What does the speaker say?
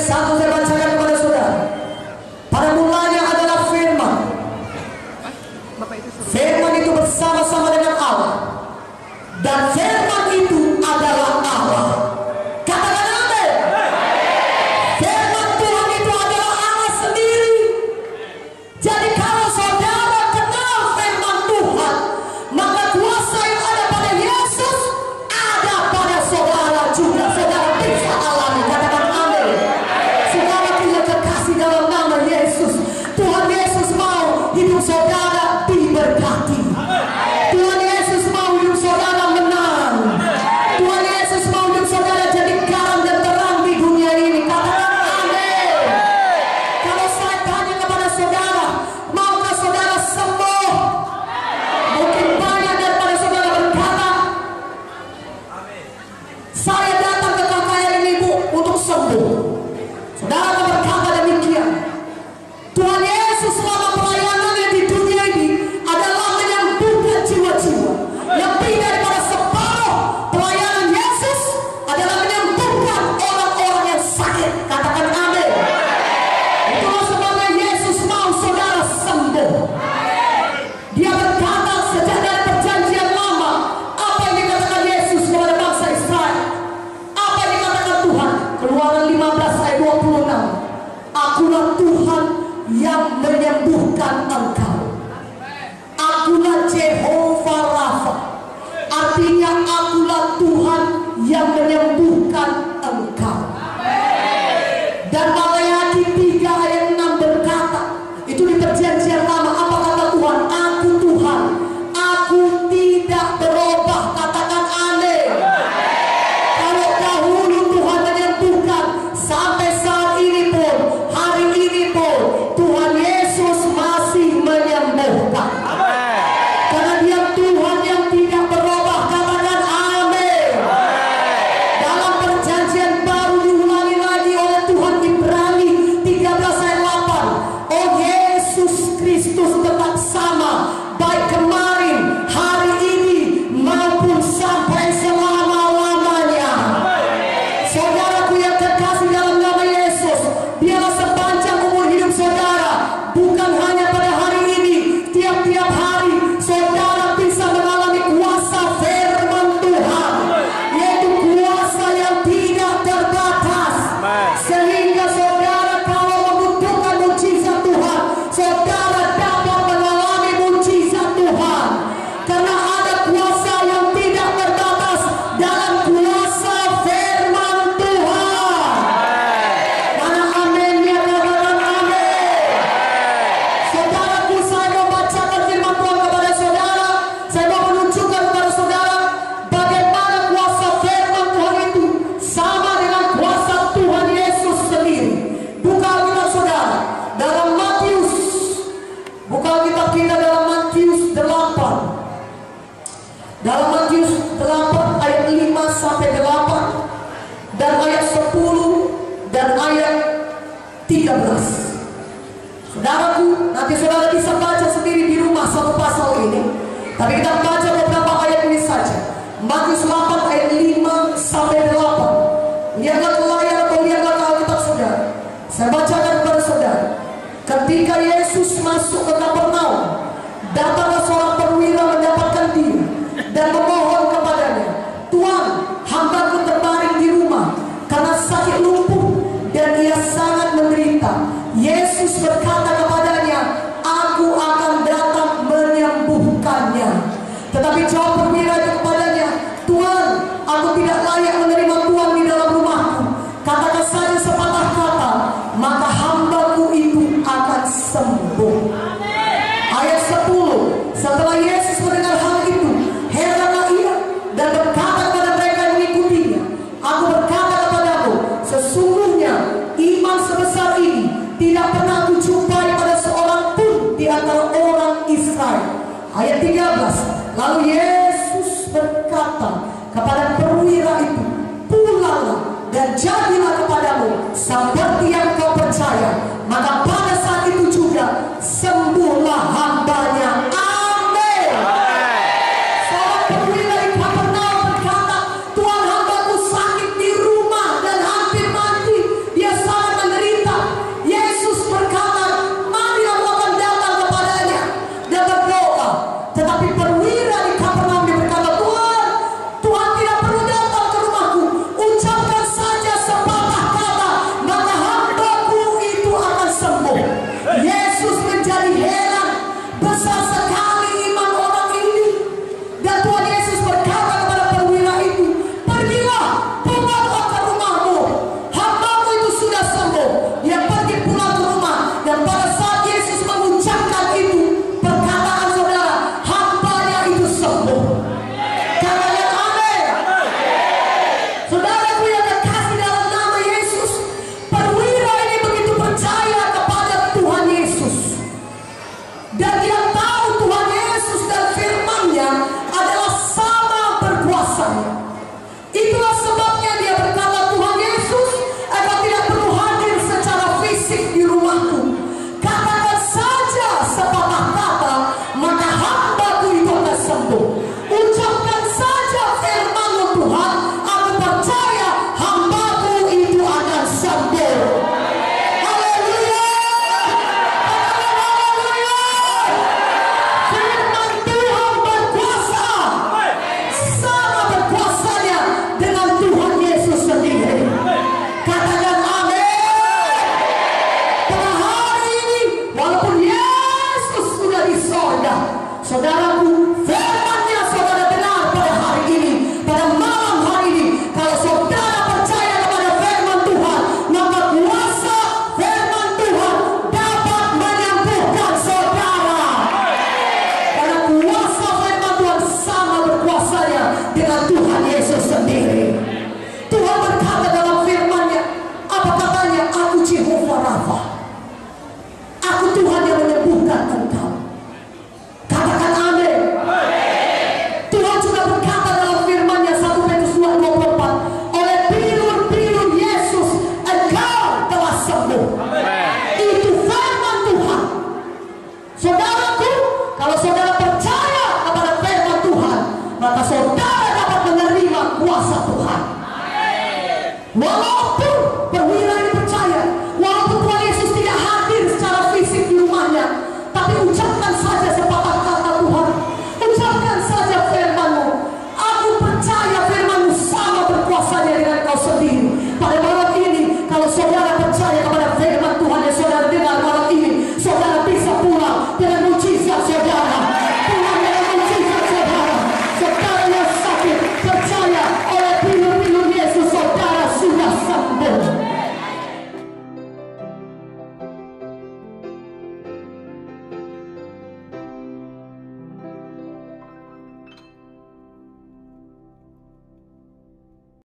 1 saya bacakan kepada saudara. Pada mulanya adalah firman. Firman itu bersama-sama dengan Allah, dan firman itu adalah Allah. Katakan amin. Firman Tuhan itu adalah Allah sendiri. Jadi kalau saudara kenal firman Tuhan, maka kuasa yang ada pada Yesus ada pada saudara juga. Saudara bisa alami. Katakan amin. Saudara punya kekasih dalam nama Yesus. Tuhan Yesus mau hidup saudara diberkati. Tuhan Yesus mau hidup saudara menang. Tuhan Yesus mau hidup saudara jadi garam dan terang di dunia ini. Katakan amin. Kalau saya tanya kepada saudara, maukah saudara sembuh? Mungkin banyak daripada saudara berkata, saya datang ke kakak ini Bu untuk sembuh. Saudara berkata demikian. Tuhan Yesus selama pelayanannya di dunia ini adalah menyembuhkan jiwa-jiwa. Lebih daripada separuh pelayanan Yesus adalah menyembuhkan orang-orang yang sakit. Katakan amin. Itulah sebabnya Yesus mau saudara sembuh. Dia berkata sejak dari perjanjian lama, apa yang dikatakan Yesus kepada bangsa Israel, apa yang dikatakan Tuhan. Keluaran 15 ayat 26. Akulah Tuhan yang menyembuhkan engkau. Akulah Jehovah Rafa. Artinya akulah Tuhan yang menyembuhkan engkau. Dan Maleakhi 3 ayat 6 berkata, itu di perjanjian lama, apa kata Tuhan? Aku Tuhan, aku tidak berubah. Katakan amin. Kalau dahulu Tuhan menyembuhkan, sampai saat ini pun, hari ini pun, Tuhan Yesus masih menyembuhkan. Karena Dia Tuhan yang tidak berubah. Katakan amin. Dalam perjanjian baru diulangi lagi oleh Tuhan, Ibrani 13 ayat 8. Oh, Yesus Kristus tetap sama, baik kemarin, hari ini, maupun sampai selama-lamanya. Saudaraku yang terkasih dalam nama Yesus, Dialah sepanjang umur hidup saudara. Bukan hanya pada hari ini, tiap-tiap hari saudara bisa mengalami kuasa firman Tuhan, yaitu kuasa yang tidak terbatas. Sehingga saudara kalau membutuhkan mujizat Tuhan, saudara dapat mengalami mujizat Tuhan. Karena ada kuasa yang tidak terbatas dalam kuasa firman Tuhan. Mana aminnya? Katakan amin. Saudaraku, saya mau bacakan firman Tuhan kepada saudara. Saya mau menunjukkan kepada saudara bagaimana kuasa firman Tuhan itu sama dengan kuasa Tuhan Yesus sendiri. Buka Alkitab saudara dalam Matius. Buka Alkitab kita dalam Matius 8. Dalam Matius 8 ayat 5 sampai 8 dan ayat 10 dan ayat 13. Saudaraku, nanti saudara bisa baca sendiri di rumah satu pasal ini. Tapi kita baca beberapa ayat ini saja. Matius 8 ayat 5 sampai 8. Lihatlah ke layar atau lihatlah ke Alkitab saudara. Saya bacakan kepada saudara. Ketika Yesus masuk ke Kapernaum, datanglah seorang perwira mendapatkan dia dan memohon kepadanya, Tuhan, hambaku terbaring di rumah karena sakit lumpuh dan ia sangat menderita. Yesus berkata kepadanya, aku akan datang menyembuhkannya. Tetapi jawab perwira itu kepadanya, Tuhan, aku tidak layak menerima Tuhan di dalam rumahku. Katakan saja sepatah kata, maka hambaku itu akan sembuh. Ayat 10. Setelah Yesus mendengar hal itu, heranlah ia dan berkata kepada mereka yang mengikutinya, aku berkata kepadamu, sesungguhnya iman sebesar ini tidak pernah aku jumpai pada seorang pun di antara orang Israel. Ayat 13. Lalu Yesus berkata kepada perwira itu, pulanglah dan jadilah kepadamu seperti yang kau percaya. Maka pada saat itu juga sembuhlah hambanya. Amin. Seorang perwira di Kapernaum berkata, Tuhan, hambaku sakit di rumah dan hampir mati. Dia sangat Walaupun